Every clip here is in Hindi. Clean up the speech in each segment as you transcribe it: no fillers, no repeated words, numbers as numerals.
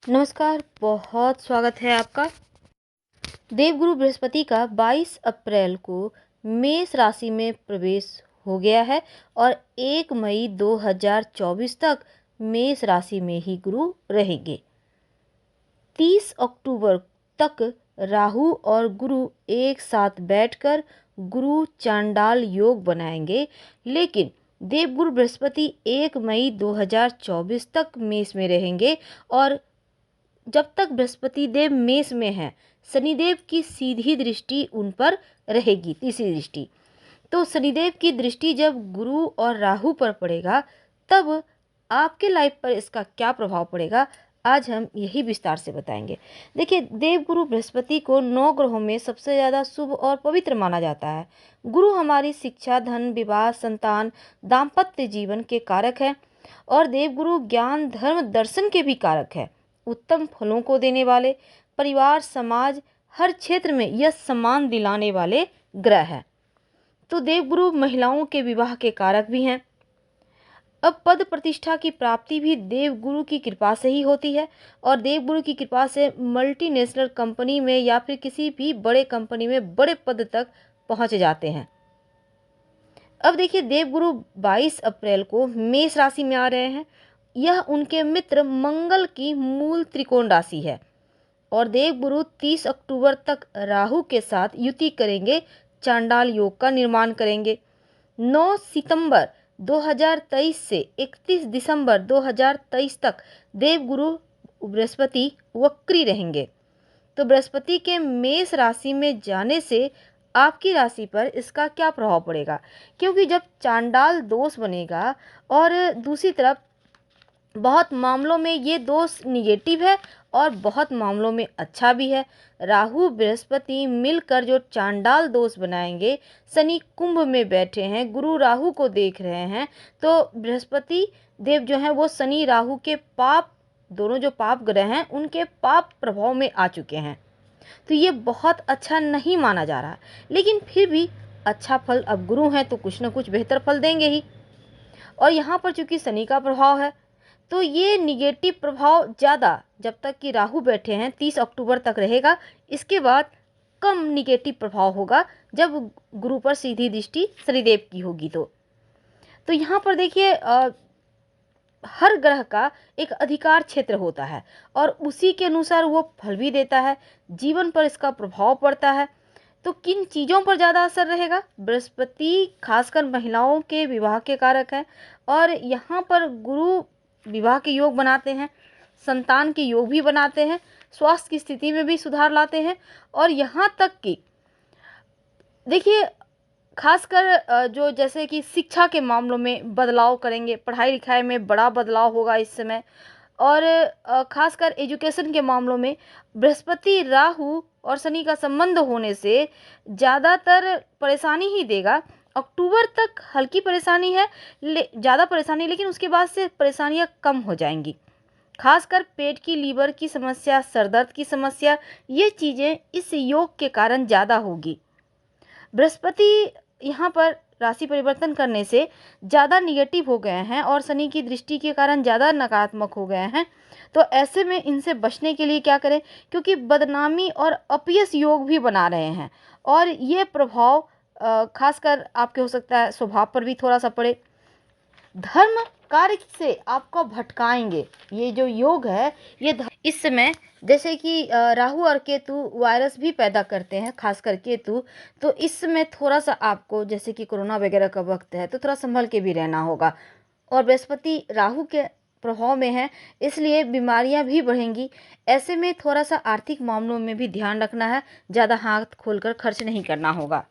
नमस्कार, बहुत स्वागत है आपका। देवगुरु बृहस्पति का 22 अप्रैल को मेष राशि में प्रवेश हो गया है और 1 मई 2024 तक मेष राशि में ही गुरु रहेंगे। 30 अक्टूबर तक राहु और गुरु एक साथ बैठकर गुरु चांडाल योग बनाएंगे, लेकिन देवगुरु बृहस्पति 1 मई 2024 तक मेष में रहेंगे और जब तक बृहस्पति देव मेष में हैं, शनिदेव की सीधी दृष्टि उन पर रहेगी, तीसरी दृष्टि। तो शनिदेव की दृष्टि जब गुरु और राहु पर पड़ेगा, तब आपके लाइफ पर इसका क्या प्रभाव पड़ेगा, आज हम यही विस्तार से बताएंगे। देखिए, देवगुरु बृहस्पति को 9 ग्रहों में सबसे ज़्यादा शुभ और पवित्र माना जाता है। गुरु हमारी शिक्षा, धन, विवाह, संतान, दाम्पत्य जीवन के कारक है और देवगुरु ज्ञान, धर्म, दर्शन के भी कारक है। उत्तम फलों को देने वाले, परिवार, समाज, हर क्षेत्र में यह सम्मान दिलाने वाले ग्रह हैं। तो देवगुरु महिलाओं के विवाह के कारक भी हैं। अब पद प्रतिष्ठा की प्राप्ति भी देवगुरु की कृपा से ही होती है और देवगुरु की कृपा से मल्टीनेशनल कंपनी में या फिर किसी भी बड़े कंपनी में बड़े पद तक पहुंच जाते हैं। अब देखिए, देवगुरु 22 अप्रैल को मेष राशि में आ रहे हैं। यह उनके मित्र मंगल की मूल त्रिकोण राशि है और देवगुरु 30 अक्टूबर तक राहु के साथ युति करेंगे, चांडाल योग का निर्माण करेंगे। 9 सितंबर 2023 से 31 दिसंबर 2023 तक देवगुरु बृहस्पति वक्री रहेंगे। तो बृहस्पति के मेष राशि में जाने से आपकी राशि पर इसका क्या प्रभाव पड़ेगा, क्योंकि जब चांडाल दोष बनेगा और दूसरी तरफ बहुत मामलों में ये दोष निगेटिव है और बहुत मामलों में अच्छा भी है। राहु बृहस्पति मिलकर जो चांडाल दोष बनाएंगे, शनि कुंभ में बैठे हैं, गुरु राहु को देख रहे हैं, तो बृहस्पति देव जो हैं वो शनि राहु के पाप, दोनों जो पाप ग्रह हैं उनके पाप प्रभाव में आ चुके हैं। तो ये बहुत अच्छा नहीं माना जा रहा, लेकिन फिर भी अच्छा फल, अब गुरु हैं तो कुछ ना कुछ बेहतर फल देंगे ही। और यहाँ पर चूंकि शनि का प्रभाव है, तो ये निगेटिव प्रभाव ज़्यादा जब तक कि राहु बैठे हैं 30 अक्टूबर तक रहेगा। इसके बाद कम निगेटिव प्रभाव होगा जब गुरु पर सीधी दृष्टि शनिदेव की होगी। तो यहाँ पर देखिए, हर ग्रह का एक अधिकार क्षेत्र होता है और उसी के अनुसार वो फल भी देता है, जीवन पर इसका प्रभाव पड़ता है। तो किन चीज़ों पर ज़्यादा असर रहेगा? बृहस्पति खासकर महिलाओं के विवाह के कारक है और यहाँ पर गुरु विवाह के योग बनाते हैं, संतान के योग भी बनाते हैं, स्वास्थ्य की स्थिति में भी सुधार लाते हैं और यहाँ तक कि देखिए, खासकर जो जैसे कि शिक्षा के मामलों में बदलाव करेंगे, पढ़ाई लिखाई में बड़ा बदलाव होगा इस समय और खासकर एजुकेशन के मामलों में बृहस्पति राहु और शनि का संबंध होने से ज़्यादातर परेशानी ही देगा। अक्टूबर तक हल्की परेशानी है, ज़्यादा परेशानी, लेकिन उसके बाद से परेशानियां कम हो जाएंगी। खासकर पेट की, लीवर की समस्या, सरदर्द की समस्या, ये चीज़ें इस योग के कारण ज़्यादा होगी। बृहस्पति यहाँ पर राशि परिवर्तन करने से ज़्यादा निगेटिव हो गए हैं और शनि की दृष्टि के कारण ज़्यादा नकारात्मक हो गए हैं। तो ऐसे में इनसे बचने के लिए क्या करें, क्योंकि बदनामी और अपयश योग भी बना रहे हैं और ये प्रभाव खासकर आपके हो सकता है स्वभाव पर भी थोड़ा सा पड़े। धर्म कार्य से आपको भटकाएंगे ये जो योग है। ये इस समय जैसे कि राहु और केतु वायरस भी पैदा करते हैं, खासकर केतु, तो इस समय थोड़ा सा आपको, जैसे कि कोरोना वगैरह का वक्त है, तो थोड़ा संभल के भी रहना होगा। और बृहस्पति राहु के प्रभाव में है, इसलिए बीमारियां भी बढ़ेंगी। ऐसे में थोड़ा सा आर्थिक मामलों में भी ध्यान रखना है, ज़्यादा हाथ खोलकर खर्च नहीं करना होगा।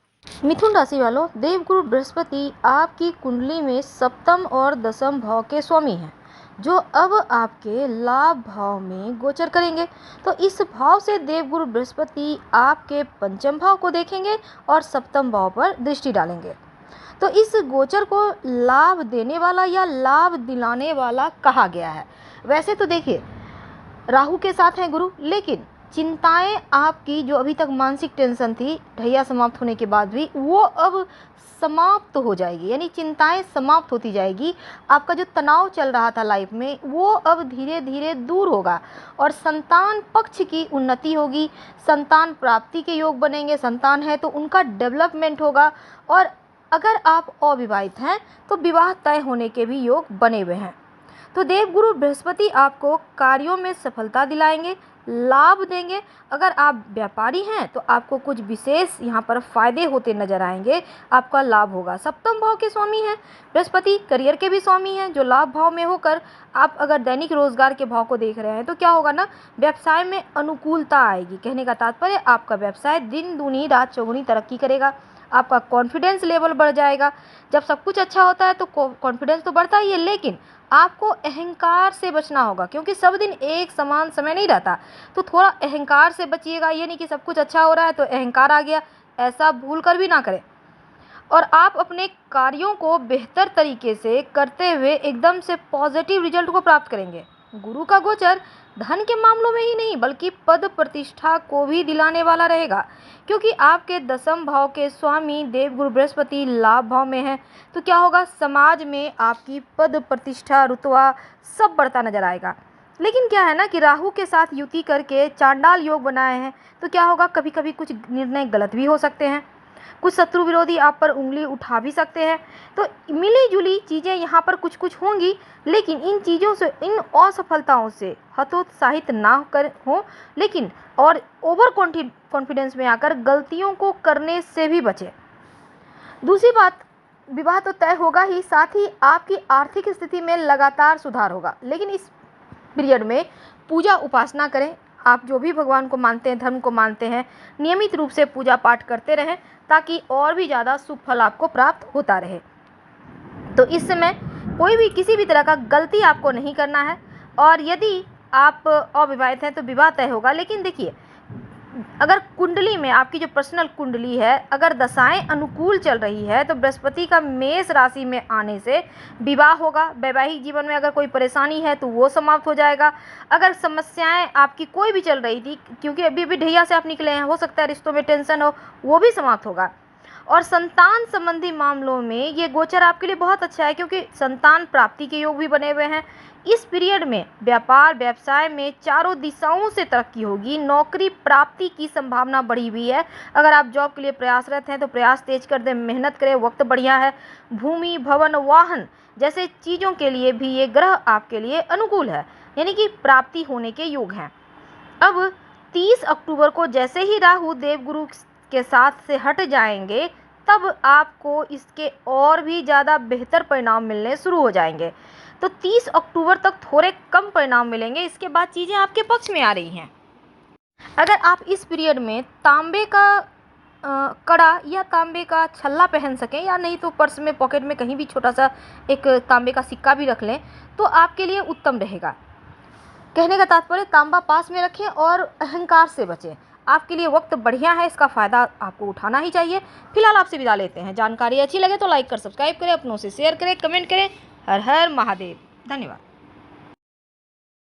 मिथुन राशि वालों, देवगुरु बृहस्पति आपकी कुंडली में सप्तम और दसम भाव के स्वामी हैं, जो अब आपके लाभ भाव में गोचर करेंगे। तो इस भाव से देवगुरु बृहस्पति आपके पंचम भाव को देखेंगे और सप्तम भाव पर दृष्टि डालेंगे। तो इस गोचर को लाभ देने वाला या लाभ दिलाने वाला कहा गया है। वैसे तो देखिए, राहु के साथ हैं गुरु, लेकिन चिंताएं आपकी जो अभी तक मानसिक टेंशन थी ढैया समाप्त होने के बाद भी, वो अब समाप्त हो जाएगी, यानी चिंताएं समाप्त होती जाएगी। आपका जो तनाव चल रहा था लाइफ में वो अब धीरे धीरे दूर होगा और संतान पक्ष की उन्नति होगी, संतान प्राप्ति के योग बनेंगे। संतान है तो उनका डेवलपमेंट होगा, और अगर आप अविवाहित हैं तो विवाह तय होने के भी योग बने हुए हैं। तो देवगुरु बृहस्पति आपको कार्यों में सफलता दिलाएंगे, लाभ देंगे। अगर आप व्यापारी हैं तो आपको कुछ विशेष यहाँ पर फायदे होते नजर आएंगे, आपका लाभ होगा। सप्तम भाव के स्वामी हैं बृहस्पति, करियर के भी स्वामी हैं, जो लाभ भाव में होकर आप अगर दैनिक रोजगार के भाव को देख रहे हैं तो क्या होगा ना, व्यवसाय में अनुकूलता आएगी। कहने का तात्पर्य आपका व्यवसाय दिन दूनी रात चौगुनी तरक्की करेगा, आपका कॉन्फिडेंस लेवल बढ़ जाएगा। जब सब कुछ अच्छा होता है तो कॉन्फिडेंस तो बढ़ता ही है, लेकिन आपको अहंकार से बचना होगा, क्योंकि सब दिन एक समान समय नहीं रहता। तो थोड़ा अहंकार से बचिएगा, ये नहीं कि सब कुछ अच्छा हो रहा है तो अहंकार आ गया, ऐसा भूल कर भी ना करें। और आप अपने कार्यों को बेहतर तरीके से करते हुए एकदम से पॉजिटिव रिजल्ट को प्राप्त करेंगे। गुरु का गोचर धन के मामलों में ही नहीं बल्कि पद प्रतिष्ठा को भी दिलाने वाला रहेगा, क्योंकि आपके दसम भाव के स्वामी देवगुरु बृहस्पति लाभ भाव में है। तो क्या होगा, समाज में आपकी पद प्रतिष्ठा रुतबा सब बढ़ता नजर आएगा। लेकिन क्या है ना कि राहु के साथ युति करके चांडाल योग बनाए हैं, तो क्या होगा, कभी कभी कुछ निर्णय गलत भी हो सकते हैं, कुछ शत्रु विरोधी आप पर उंगली उठा भी सकते हैं। तो मिली जुली चीज़ें यहाँ पर कुछ कुछ होंगी, लेकिन इन चीज़ों से, इन असफलताओं से हतोत्साहित ना कर हो, लेकिन और ओवर कॉन्फिडेंस में आकर गलतियों को करने से भी बचें। दूसरी बात, विवाह तो तय होगा ही, साथ ही आपकी आर्थिक स्थिति में लगातार सुधार होगा। लेकिन इस पीरियड में पूजा उपासना करें। आप जो भी भगवान को मानते हैं, धर्म को मानते हैं, नियमित रूप से पूजा पाठ करते रहें ताकि और भी ज़्यादा शुभ फल आपको प्राप्त होता रहे। तो इस समय कोई भी किसी भी तरह का गलती आपको नहीं करना है, और यदि आप अविवाहित हैं तो विवाह तय होगा। लेकिन देखिए, अगर कुंडली में आपकी जो पर्सनल कुंडली है, अगर दशाएं अनुकूल चल रही है तो बृहस्पति का मेष राशि में आने से विवाह होगा। वैवाहिक जीवन में अगर कोई परेशानी है तो वो समाप्त हो जाएगा। अगर समस्याएं आपकी कोई भी चल रही थी, क्योंकि अभी भी ढैया से आप निकले हैं, हो सकता है रिश्तों में टेंशन हो, वो भी समाप्त होगा। और संतान संबंधी मामलों में ये गोचर आपके लिए बहुत अच्छा है, क्योंकि संतान प्राप्ति के योग भी बने हुए हैं। इस पीरियड में व्यापार व्यवसाय में चारों दिशाओं से तरक्की होगी, नौकरी प्राप्ति की संभावना बढ़ी हुई है। अगर आप जॉब के लिए प्रयासरत हैं तो प्रयास तेज कर दें, मेहनत करें, वक्त बढ़िया है। भूमि भवन वाहन जैसे चीज़ों के लिए भी ये ग्रह आपके लिए अनुकूल है, यानी कि प्राप्ति होने के योग हैं। अब 30 अक्टूबर को जैसे ही राहु देवगुरु के साथ से हट जाएंगे, तब आपको इसके और भी ज़्यादा बेहतर परिणाम मिलने शुरू हो जाएंगे। तो 30 अक्टूबर तक थोड़े कम परिणाम मिलेंगे, इसके बाद चीज़ें आपके पक्ष में आ रही हैं। अगर आप इस पीरियड में तांबे का कड़ा या तांबे का छल्ला पहन सकें, या नहीं तो पर्स में पॉकेट में कहीं भी छोटा सा एक तांबे का सिक्का भी रख लें, तो आपके लिए उत्तम रहेगा। कहने का तात्पर्य, तांबा पास में रखें और अहंकार से बचें। आपके लिए वक्त बढ़िया है, इसका फ़ायदा आपको उठाना ही चाहिए। फिलहाल आपसे विदा लेते हैं। जानकारी अच्छी लगे तो लाइक कर सब्सक्राइब करें, अपनों से शेयर करें, कमेंट करें। हर हर महादेव। धन्यवाद।